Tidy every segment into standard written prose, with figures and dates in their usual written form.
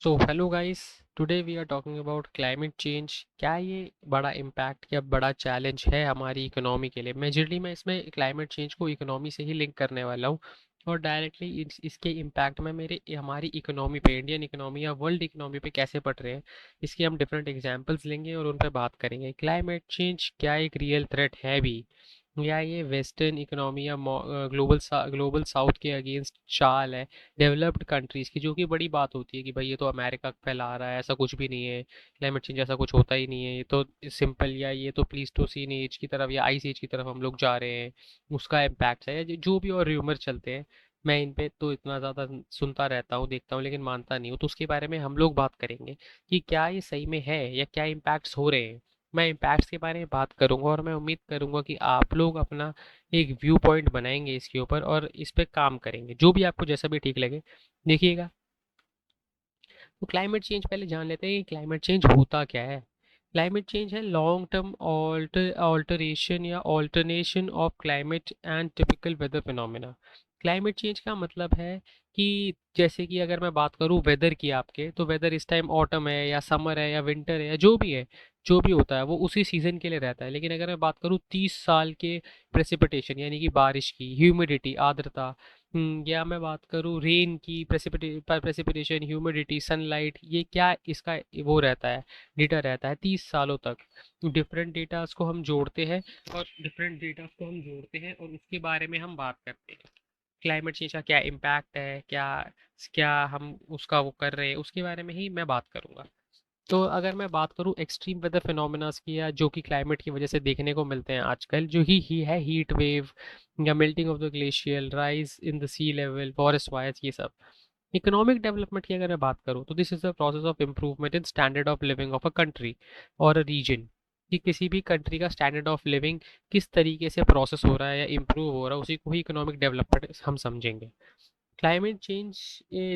So hello guys, today we are talking about climate change. क्या ये बड़ा impact या बड़ा चैलेंज है हमारी इकोनॉमी के लिए? मेजरली मैं इसमें क्लाइमेट चेंज को इकोनॉमी से ही लिंक करने वाला हूँ और डायरेक्टली इसके इम्पैक्ट में मेरे हमारी इकोनॉमी पे, इंडियन इकोनॉमी या वर्ल्ड इकोनॉमी पे कैसे पड़ रहे हैं, इसके हम डिफरेंट एग्जांपल्स लेंगे और उन पर बात करेंगे। क्लाइमेट चेंज क्या एक रियल थ्रेट है भी, या ये वेस्टर्न इकोनॉमी या ग्लोबल साउथ के अगेंस्ट चाल है डेवलप्ड कंट्रीज़ की, जो कि बड़ी बात होती है कि भाई ये तो अमेरिका फैला रहा है, ऐसा कुछ भी नहीं है, क्लाइमेट चेंज ऐसा कुछ होता ही नहीं है, ये तो सिंपल, या ये तो प्लीस्टोसीन एज की तरफ या आइस एज की तरफ हम लोग जा रहे हैं, उसका इम्पैक्ट है, या जो भी और र्यूमर चलते हैं। मैं इन पे तो इतना ज़्यादा सुनता रहता हूँ, देखता हूँ, लेकिन मानता नहीं हूँ, तो उसके बारे में हम लोग बात करेंगे कि क्या ये सही में है या क्या इम्पैक्ट्स हो रहे हैं। मैं इम्पैक्ट्स के बारे में बात करूंगा और मैं उम्मीद करूंगा कि आप लोग अपना एक व्यू पॉइंट बनाएंगे इसके ऊपर और इस पे काम करेंगे, जो भी आपको जैसा भी ठीक लगे। देखिएगा, तो क्लाइमेट चेंज पहले जान लेते हैं कि क्लाइमेट चेंज होता क्या है। क्लाइमेट चेंज है लॉन्ग टर्म ऑल्टरेशन या alternation of climate and typical weather phenomena. Climate change का मतलब है कि जैसे कि अगर मैं बात करूँ वेदर की आपके, तो वेदर इस टाइम ऑटम है या समर है या विंटर है या जो भी है, जो भी होता है वो उसी सीजन के लिए रहता है। लेकिन अगर मैं बात करूँ 30 साल के प्रेसिपिटेशन यानी कि बारिश की, ह्यूमिडिटी, आर्द्रता, या मैं बात करूँ रेन की, प्रेसिपिटेशन, ह्यूमिडिटी, सनलाइट, ये क्या इसका वो रहता है, डेटा रहता है 30 सालों तक। डिफरेंट डेटास को हम जोड़ते हैं और उसके बारे में हम बात करते हैं। क्लाइमेट चेंज का क्या इम्पैक्ट है, क्या क्या हम उसका वो कर रहे हैं, उसके बारे में ही मैं बात करूँगा। तो अगर मैं बात करूँ एक्सट्रीम वेदर फिनोमेनास की, या जो कि क्लाइमेट की वजह से देखने को मिलते हैं आजकल, जो ही है हीट वेव या melting of the glacier, rise in the sea level, forest fires, ये सब। इकोनॉमिक डेवलपमेंट की अगर मैं बात करूँ तो this is the process of improvement in standard of living of a country और अ रीजन, कि किसी भी कंट्री का स्टैंडर्ड ऑफ लिविंग किस तरीके से प्रोसेस हो रहा है या इम्प्रूव हो रहा है, उसी को ही इकोनॉमिक डेवलपमेंट हम समझेंगे। क्लाइमेट चेंज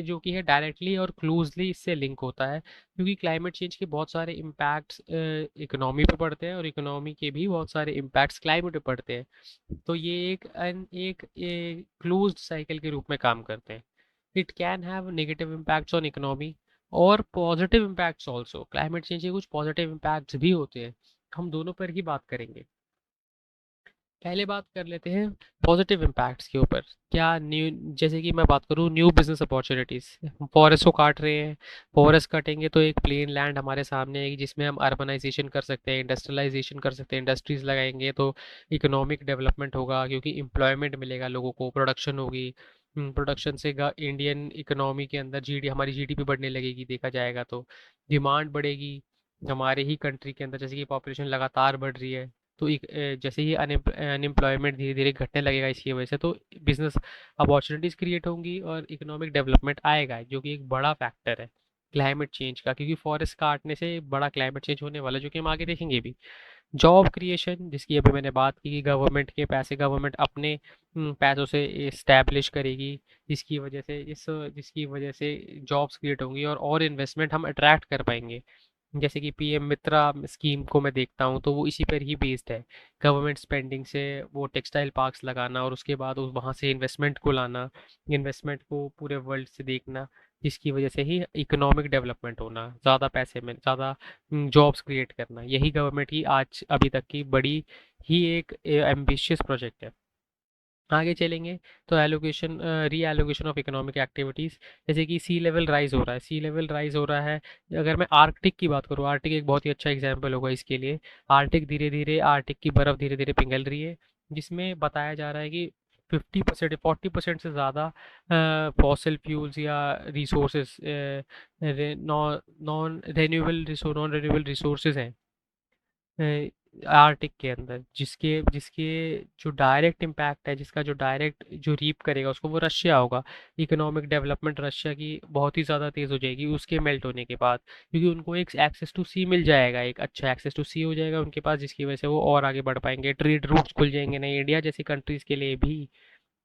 जो कि है डायरेक्टली और क्लोजली इससे लिंक होता है, क्योंकि क्लाइमेट चेंज के बहुत सारे इम्पैक्ट्स इकोनॉमी पे पड़ते हैं और इकोनॉमी के भी बहुत सारे इम्पैक्ट्स क्लाइमेट पे पड़ते हैं। तो ये एक क्लोज्ड साइकिल के रूप में काम करते हैं। It can have negative impacts on economy और positive impacts also. Climate change के कुछ पॉजिटिव इम्पैक्ट्स भी होते हैं, हम दोनों पर ही बात करेंगे। पहले बात कर लेते हैं पॉजिटिव इम्पैक्ट्स के ऊपर। क्या न्यू, जैसे कि मैं बात करूँ न्यू बिजनेस अपॉर्चुनिटीज़, फॉरेस्ट को काट रहे हैं, फॉरेस्ट कटेंगे तो एक प्लेन लैंड हमारे सामने आएगी जिसमें हम अर्बनाइजेशन कर सकते हैं, इंडस्ट्रियलाइजेशन कर सकते हैं, इंडस्ट्रीज लगाएंगे तो इकोनॉमिक डेवलपमेंट होगा, क्योंकि एम्प्लॉयमेंट मिलेगा लोगों को, प्रोडक्शन होगी। प्रोडक्शन से इंडियन इकोनॉमी के अंदर जीडी हमारी जीडीपी बढ़ने लगेगी, देखा जाएगा तो डिमांड बढ़ेगी हमारे ही कंट्री के अंदर, जैसे कि पॉपुलेशन लगातार बढ़ रही है। तो एक जैसे ही अनएम्प्लॉयमेंट धीरे धीरे घटने लगेगा इसकी वजह से, तो बिजनेस अपॉर्चुनिटीज़ क्रिएट होंगी और इकोनॉमिक डेवलपमेंट आएगा, जो कि एक बड़ा फैक्टर है क्लाइमेट चेंज का, क्योंकि फॉरेस्ट काटने से बड़ा क्लाइमेट चेंज होने वाला है, जो कि हम आगे देखेंगे भी। जॉब क्रिएशन, जिसकी अभी मैंने बात की कि गवर्नमेंट के पैसे गवर्नमेंट अपने पैसों से इस्टेब्लिश करेगी, जिसकी वजह से जॉब्स क्रिएट होंगी और इन्वेस्टमेंट हम अट्रैक्ट कर पाएंगे। जैसे कि पीएम मित्रा स्कीम को मैं देखता हूँ तो वो इसी पर ही बेस्ड है। गवर्नमेंट स्पेंडिंग से वो टेक्सटाइल पार्क्स लगाना और उसके बाद उस वहाँ से इन्वेस्टमेंट को लाना, इन्वेस्टमेंट को पूरे वर्ल्ड से देखना, जिसकी वजह से ही इकोनॉमिक डेवलपमेंट होना, ज़्यादा पैसे में ज़्यादा जॉब्स क्रिएट करना, यही गवर्नमेंट की आज अभी तक की बड़ी ही एक एम्बिशियस प्रोजेक्ट है। आगे चलेंगे तो एलोकेशन, री एलोकेशन ऑफ इकोनॉमिक एक्टिविटीज़, जैसे कि सी लेवल राइज हो रहा है, सी लेवल राइज हो रहा है। अगर मैं आर्कटिक की बात करूँ, आर्कटिक एक बहुत ही अच्छा एग्जाम्पल होगा इसके लिए। आर्कटिक की बर्फ़ धीरे धीरे पिघल रही है, जिसमें बताया जा रहा है कि 50%, 40% से ज़्यादा फॉसिल फ्यूल्स या रिसोर्सेज, नॉन रेन्यूएबल रिसोर्सेज हैं आर्टिक के अंदर, जिसके जिसके जो डायरेक्ट इम्पैक्ट है, जिसका जो डायरेक्ट जो रीप करेगा उसको वो रशिया होगा। इकोनॉमिक डेवलपमेंट रशिया की बहुत ही ज़्यादा तेज़ हो जाएगी उसके मेल्ट होने के बाद, क्योंकि उनको एक एक्सेस टू सी मिल जाएगा, एक अच्छा एक्सेस टू सी हो जाएगा उनके पास, जिसकी वजह से वो और आगे बढ़ पाएंगे, ट्रेड रूट्स खुल जाएंगे नए, इंडिया जैसी कंट्रीज़ के लिए भी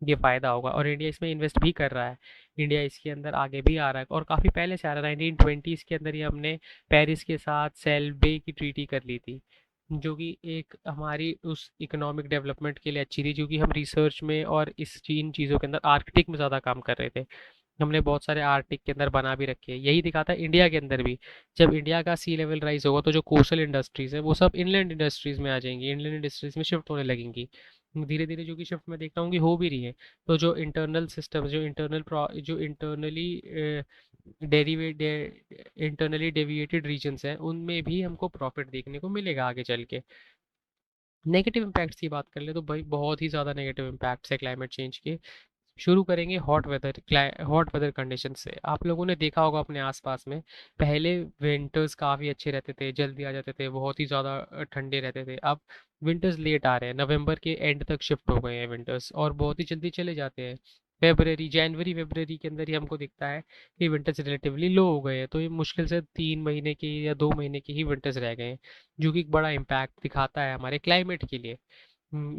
ये फ़ायदा होगा और इंडिया इसमें इन्वेस्ट भी कर रहा है। इंडिया इसके अंदर आगे भी आ रहा है और काफ़ी पहले से आ रहा है। 1920s के अंदर ही हमने पेरिस के साथ सेल्बे की ट्रीटी कर ली थी, जो कि एक हमारी उस इकोनॉमिक डेवलपमेंट के लिए अच्छी थी, क्योंकि हम रिसर्च में और इन चीज़ों के अंदर आर्कटिक में ज़्यादा काम कर रहे थे। हमने बहुत सारे आर्टिक के अंदर बना भी रखे हैं। यही दिखाता है इंडिया के अंदर भी, जब इंडिया का सी लेवल राइज होगा तो जो कोस्टल इंडस्ट्रीज है वो सब इनलैंड इंडस्ट्रीज में आ जाएंगी, इनलैंड इंडस्ट्रीज में शिफ्ट होने लगेंगी धीरे धीरे, जो कि शिफ्ट मैं देख रहा हूँ कि हो भी रही है। तो जो इंटरनल सिस्टम, जो internally derivate internally deviated reasons हैं, उनमें भी हमको प्रॉफिट देखने को मिलेगा आगे चल के। नेगेटिव इम्पैक्ट्स की बात कर ले तो भाई बहुत ही ज़्यादा नेगेटिव इम्पैक्ट्स है क्लाइमेट चेंज के। शुरू करेंगे हॉट वेदर कंडीशन से। आप लोगों ने देखा होगा अपने आसपास में, पहले विंटर्स काफ़ी अच्छे रहते थे, जल्दी आ जाते थे, बहुत ही ज़्यादा ठंडे रहते थे। अब विंटर्स लेट आ रहे हैं, नवंबर के एंड तक शिफ्ट हो गए हैं विंटर्स, और बहुत ही जल्दी चले जाते हैं। जनवरी फरवरी के अंदर ही हमको दिखता है कि विंटर्स रिलेटिवली लो हो गए हैं, तो ये मुश्किल से 3 महीने की या 2 महीने की ही विंटर्स रह गए हैं, जो कि एक बड़ा इम्पैक्ट दिखाता है हमारे क्लाइमेट के लिए।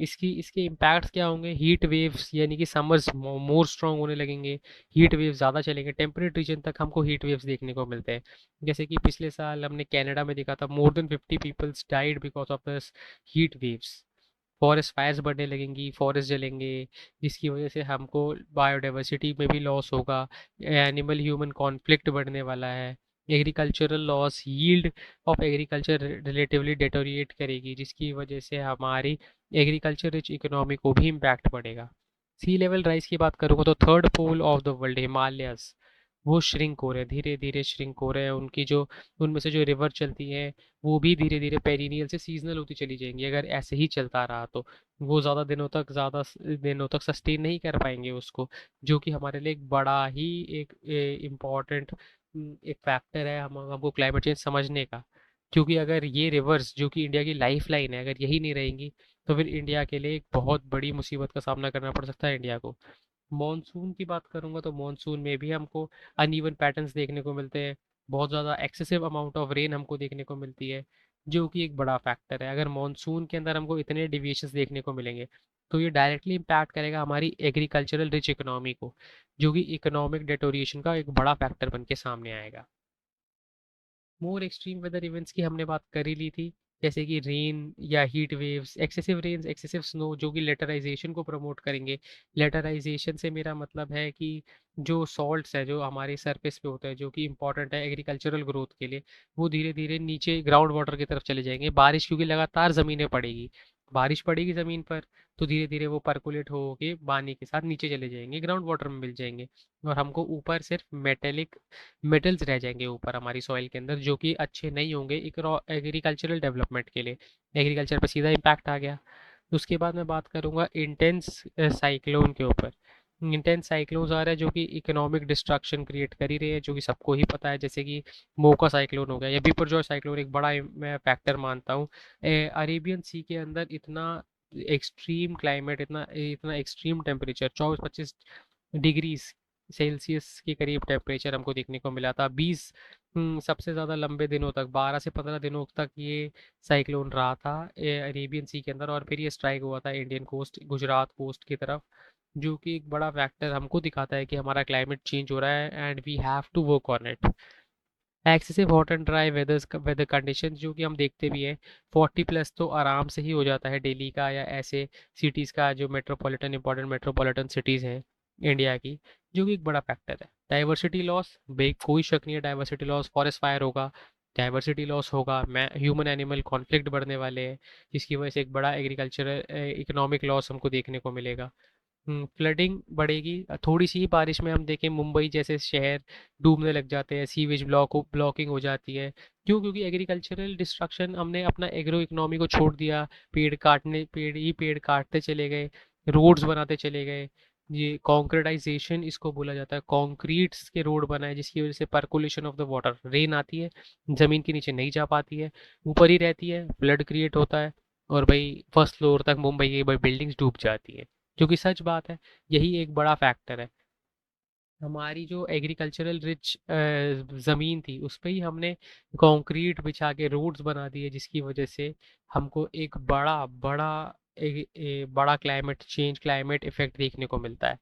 इसकी इसके इम्पैक्ट्स क्या होंगे? हीट वेव्स, यानी कि समर्स मोर स्ट्रांग होने लगेंगे, हीट वेव्स ज़्यादा चलेंगे, टेम्परेट रीजन तक हमको हीट वेव्स देखने को मिलते हैं। जैसे कि पिछले साल हमने कनाडा में देखा था, more than 50 peoples died because of this heat waves. Forest fires बढ़ने लगेंगी, फॉरेस्ट जलेंगे, जिसकी वजह से हमको बायोडाइवर्सिटी में भी लॉस होगा, एनिमल ह्यूमन कॉन्फ्लिक्ट बढ़ने वाला है, agricultural loss, yield of agriculture relatively deteriorate करेगी, जिसकी वजह से हमारी एग्रीकल्चर रिच इकोनॉमी को भी इम्पैक्ट पड़ेगा। सी लेवल राइज की बात करूँगा तो third pole of the world, Himalayas, वो श्रिंक हो रहे हैं, धीरे धीरे श्रिंक हो रहे हैं। उनकी जो उनमें से जो रिवर चलती है वो भी धीरे धीरे पेरिनियल से सीजनल होती चली जाएंगी, अगर ऐसे ही चलता रहा तो। वो ज़्यादा दिनों तक सस्टेन नहीं कर पाएंगे उसको, जो कि हमारे लिए एक बड़ा ही एक इम्पॉर्टेंट एक फैक्टर है हम हमको क्लाइमेट चेंज समझने का। क्योंकि अगर ये रिवर्स, जो कि इंडिया की लाइफ लाइन है, अगर यही नहीं रहेंगी तो फिर इंडिया के लिए एक बहुत बड़ी मुसीबत का सामना करना पड़ सकता है इंडिया को। मॉनसून की बात करूंगा तो मॉनसून में भी हमको अनइवन पैटर्न्स देखने को मिलते हैं, बहुत ज़्यादा एक्सेसिव अमाउंट ऑफ रेन हमको देखने को मिलती है, जो कि एक बड़ा फैक्टर है। अगर मॉनसून के अंदर हमको इतने डिविएशंस देखने को मिलेंगे तो ये डायरेक्टली इम्पैक्ट करेगा हमारी एग्रीकल्चरल रिच इकोनॉमी को, जो कि इकोनॉमिक डेटोरिएशन का एक बड़ा फैक्टर बन के सामने आएगा। मोर एक्सट्रीम वेदर इवेंट्स की हमने बात कर ही ली थी, जैसे कि रेन या heat waves, excessive rains, excessive snow, जो कि लेटराइजेशन को प्रमोट करेंगे। लेटराइजेशन से मेरा मतलब है कि जो सॉल्ट्स है जो हमारे सरफेस पे होते हैं, जो कि इंपॉर्टेंट है एग्रीकल्चरल ग्रोथ के लिए, वो धीरे धीरे नीचे ग्राउंड वाटर की तरफ चले जाएंगे। बारिश क्योंकि लगातार ज़मीनें पड़ेगी, बारिश पड़ेगी ज़मीन पर, तो धीरे धीरे वो परकोलेट हो के पानी के साथ नीचे चले जाएंगे, ग्राउंड वाटर में मिल जाएंगे, और हमको ऊपर सिर्फ मेटल्स रह जाएंगे ऊपर हमारी सॉइल के अंदर, जो कि अच्छे नहीं होंगे एक एग्रीकल्चरल डेवलपमेंट के लिए। एग्रीकल्चर पर सीधा इम्पैक्ट आ गया। उसके बाद मैं बात करूंगा इंटेंस साइक्लोन के ऊपर। इंटेंस साइक्लोन्स आ रहे हैं जो कि इकोनॉमिक डिस्ट्रक्शन क्रिएट कर ही रहे हैं, जो कि सबको ही पता है, जैसे कि मोका साइक्लोन हो गया या बिपरजॉय साइक्लोन, एक बड़ा मैं फैक्टर मानता हूँ। अरेबियन सी के अंदर इतना एक्सट्रीम क्लाइमेट, इतना इतना एक्सट्रीम टेम्परेचर, 24-25 डिग्री सेल्सियस के करीब टेम्परेचर हमको देखने को मिला था। 20 सबसे ज़्यादा लंबे दिनों तक, 12 से 15 दिनों तक ये साइक्लोन रहा था अरेबियन सी के अंदर, और फिर ये स्ट्राइक हुआ था इंडियन कोस्ट, गुजरात कोस्ट की तरफ, जो कि एक बड़ा फैक्टर हमको दिखाता है कि हमारा क्लाइमेट चेंज हो रहा है and we have to work on it. Excessive hot and dry weather condition जो कि हम देखते भी हैं, 40+ तो आराम से ही हो जाता है दिल्ली का या ऐसे सिटीज़ का, जो मेट्रोपॉलिटन इंपॉर्टेंट मेट्रोपॉलिटन सिटीज़ हैं इंडिया की, जो कि एक बड़ा फैक्टर है। डाइवर्सिटी लॉस, बे कोई शक नहीं है, डाइवर्सिटी लॉस, फॉरेस्ट फायर होगा, डाइवर्सिटी लॉस होगा, मैं ह्यूमन एनिमल कॉन्फ्लिक्ट बढ़ने वाले हैं, जिसकी वजह से एक बड़ा एग्रीकल्चरल इकोनॉमिक लॉस हमको देखने को मिलेगा। फ्लडिंग बढ़ेगी, थोड़ी सी ही बारिश में हम देखें मुंबई जैसे शहर डूबने लग जाते हैं, सीवेज ब्लॉकिंग हो जाती है। क्यों? क्योंकि एग्रीकल्चरल डिस्ट्रक्शन, हमने अपना एग्रो इकोनॉमी को छोड़ दिया, पेड़ काटते चले गए, रोड्स बनाते चले गए। ये कॉन्क्रीटाइजेशन इसको बोला जाता है, कॉन्क्रीट्स के रोड बनाए, जिसकी वजह से percolation of the water, rain आती है ज़मीन के नीचे नहीं जा पाती है, ऊपर ही रहती है, फ्लड क्रिएट होता है, और भाई फर्स्ट फ्लोर तक मुंबई की भाई बिल्डिंग्स डूब जाती है, जो कि सच बात है। यही एक बड़ा फैक्टर है। हमारी जो एग्रीकल्चरल रिच ज़मीन थी उस पे ही हमने कंक्रीट बिछा के रोड्स बना दिए, जिसकी वजह से हमको एक बड़ा क्लाइमेट इफेक्ट देखने को मिलता है,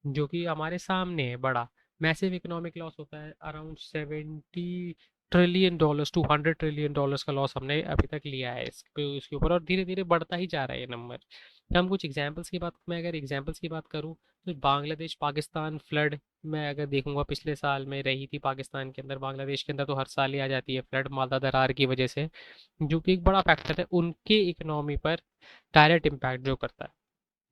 जो कि हमारे सामने है बड़ा। मैसिव इकोनॉमिक लॉस होता है, अराउंड $70 ट्रिलियन टू $100 ट्रिलियन का लॉस हमने अभी तक लिया है इसके ऊपर, और धीरे धीरे बढ़ता ही जा रहा है ये नंबर। हम कुछ एग्जांपल्स की बात मैं अगर एग्जांपल्स की बात करूं तो बांग्लादेश पाकिस्तान फ्लड मैं अगर देखूंगा पिछले साल में रही थी पाकिस्तान के अंदर, बांग्लादेश के अंदर तो हर साल ही आ जाती है फ्लड मादा दरार की वजह से, जो कि एक बड़ा फैक्टर है उनके इकोनॉमी पर डायरेक्ट इम्पैक्ट जो करता है।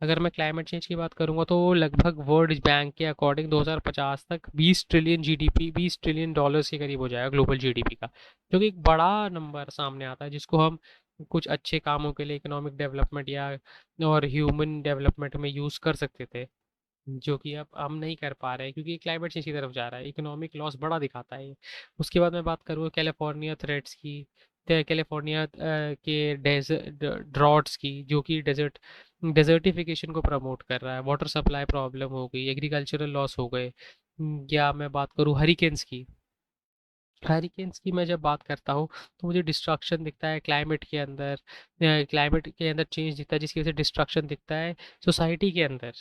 अगर मैं क्लाइमेट चेंज की बात करूंगा तो लगभग वर्ल्ड बैंक के अकॉर्डिंग 2050 तक 20 ट्रिलियन जीडीपी, 20 ट्रिलियन डॉलर्स के करीब हो जाएगा ग्लोबल जीडीपी का, जो कि एक बड़ा नंबर सामने आता है जिसको हम कुछ अच्छे कामों के लिए इकोनॉमिक डेवलपमेंट या और ह्यूमन डेवलपमेंट में यूज़ कर सकते थे, जो कि अब हम नहीं कर पा रहे हैं क्योंकि क्लाइमेट चेंज की तरफ जा रहा है, इकोनॉमिक लॉस बड़ा दिखाता है ये। उसके बाद मैं बात करूँ कैलिफोर्निया थ्रेट्स की, तो कैलिफोर्निया के डेजर्ट ड्रॉट्स की, जो कि डेजर्टिफिकेशन को प्रमोट कर रहा है, वाटर सप्लाई प्रॉब्लम हो गई, एग्रीकल्चरल लॉस हो गए। या मैं बात करूँ हरिकेन्स की, हरिकेन्स की मैं जब बात करता हूँ तो मुझे डिस्ट्रक्शन दिखता है क्लाइमेट के अंदर चेंज दिखता है जिसकी वजह से डिस्ट्रक्शन दिखता है सोसाइटी के अंदर।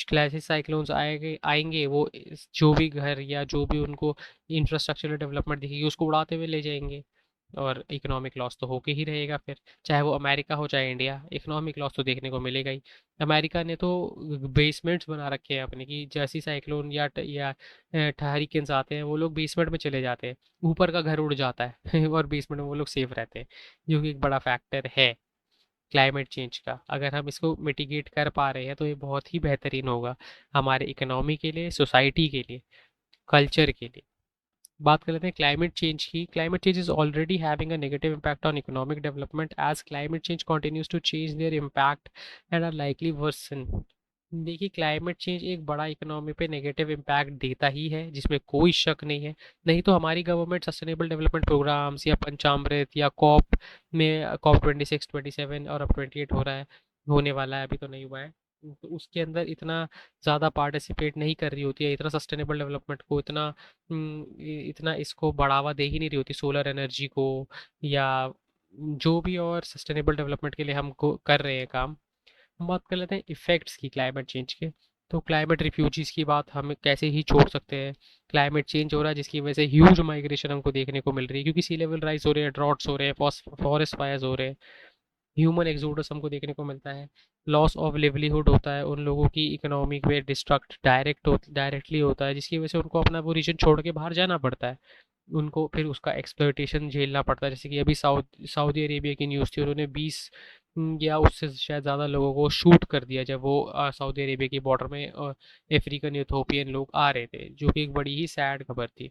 क्लासिक साइक्लोन्स आएंगे आएंगे वो जो भी घर या जो भी उनको इंफ्रास्ट्रक्चरल डेवलपमेंट दिखेगी उसको उड़ाते हुए ले जाएंगे, और इकोनॉमिक लॉस तो होके ही रहेगा फिर, चाहे वो अमेरिका हो चाहे इंडिया, इकोनॉमिक लॉस तो देखने को मिलेगा ही। अमेरिका ने तो बेसमेंट्स बना रखे हैं अपने की, जैसी साइक्लोन या हरिकेन्स आते हैं वो लोग बेसमेंट में चले जाते हैं, ऊपर का घर उड़ जाता है और बेसमेंट में वो लोग सेफ रहते हैं, जो कि एक बड़ा फैक्टर है क्लाइमेट चेंज का। अगर हम इसको मिटिगेट कर पा रहे हैं तो ये बहुत ही बेहतरीन होगा हमारे इकोनॉमी के लिए, सोसाइटी के लिए, कल्चर के लिए। बात कर लेते हैं क्लाइमेट चेंज की। Climate change is already having a negative impact on economic development as climate change continues to change their impact and are likely worsen. देखिए क्लाइमेट चेंज एक बड़ा इकोनॉमी पे नेगेटिव इम्पैक्ट देता ही है, जिसमें कोई शक नहीं है, नहीं तो हमारी गवर्नमेंट सस्टेनेबल डेवलपमेंट प्रोग्राम्स या पंचामृत या कॉप में, कॉप 26 27 और अब 28 हो रहा है, होने वाला है, अभी तो नहीं हुआ है, तो उसके अंदर इतना ज़्यादा पार्टिसिपेट नहीं कर रही होती है, इतना सस्टेनेबल डेवलपमेंट को इतना इसको बढ़ावा दे ही नहीं रही होती, सोलर एनर्जी को या जो भी और सस्टेनेबल डेवलपमेंट के लिए हम कर रहे हैं काम। हम बात कर लेते हैं इफ़ेक्ट्स की क्लाइमेट चेंज के। तो क्लाइमेट रिफ्यूजीज की बात हम कैसे ही छोड़ सकते हैं। क्लाइमेट चेंज हो रहा है जिसकी वजह से ह्यूज माइग्रेशन हमको देखने को मिल रही है, क्योंकि सी लेवल राइज हो रहे हैं, ड्रॉट्स हो रहे हैं, फॉरेस्ट फायर्स हो रहे हैं, ह्यूमन एक्सोडस हमको देखने को मिलता है, लॉस ऑफ लिवलीहुड होता है, उन लोगों की इकोनॉमी पे डिस्ट्रक्ट डायरेक्टली होता है, जिसकी वजह से उनको अपना वो रीजन छोड़ के बाहर जाना पड़ता है, उनको फिर उसका एक्सप्लॉइटेशन झेलना पड़ता है। जैसे कि अभी सऊदी अरेबिया की न्यूज़ थी, उन्होंने 20 या उससे शायद ज़्यादा लोगों को शूट कर दिया जब वो सऊदी अरेबिया की बॉर्डर में अफ्रीकन यूथोपियन लोग आ रहे थे, जो कि एक बड़ी ही सैड खबर थी।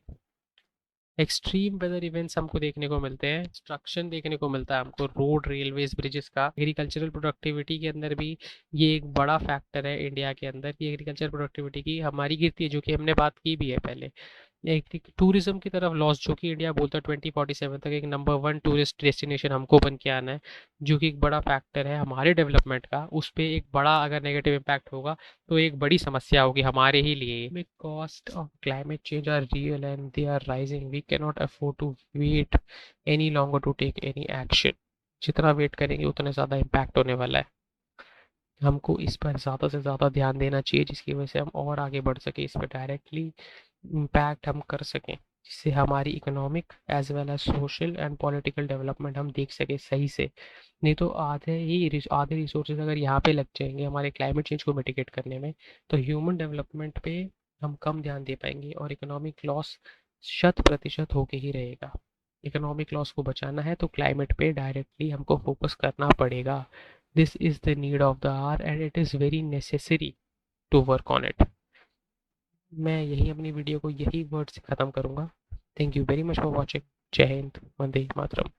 एक्सट्रीम वेदर इवेंट्स हमको देखने को मिलते हैं, डिस्ट्रक्शन देखने को मिलता है हमको रोड रेलवेज ब्रिजेस का। एग्रीकल्चरल प्रोडक्टिविटी के अंदर भी ये एक बड़ा फैक्टर है इंडिया के अंदर कि एग्रीकल्चर प्रोडक्टिविटी की हमारी गिरती है, जो कि हमने बात की भी है पहले। एक टूरिज्म की तरफ लॉस, जो कि इंडिया बोलता है 2047 तक एक नंबर वन टूरिस्ट डेस्टिनेशन हमको बन के आना है, जो कि एक बड़ा फैक्टर है हमारे डेवलपमेंट का, उस पर एक बड़ा अगर नेगेटिव इम्पैक्ट होगा तो एक बड़ी समस्या होगी हमारे ही लिए। Cost of climate change are real and they are rising, we can not afford to wait any longer to take any action. जितना वेट करेंगे उतना ज़्यादा इम्पैक्ट होने वाला है, हमको इस पर ज़्यादा से ज़्यादा ध्यान देना चाहिए, जिसकी वजह से हम और आगे बढ़ सके, इस पर डायरेक्टली इम्पैक्ट हम कर सकें, जिससे हमारी economic as well as social and political development हम देख सकें सही से। नहीं तो आधे रिसोर्सेज अगर यहाँ पे लग जाएंगे हमारे क्लाइमेट चेंज को मिटिगेट करने में, तो ह्यूमन डेवलपमेंट पे हम कम ध्यान दे पाएंगे और इकोनॉमिक लॉस 100% होके ही रहेगा। इकोनॉमिक लॉस को बचाना है तो क्लाइमेट पे डायरेक्टली हमको फोकस करना पड़ेगा। This is the need of the hour and it is very necessary to work on it. मैं यही अपनी वीडियो को यही वर्ड से ख़त्म करूँगा। Thank you very much for watching. जय हिंद, वंदे मातरम।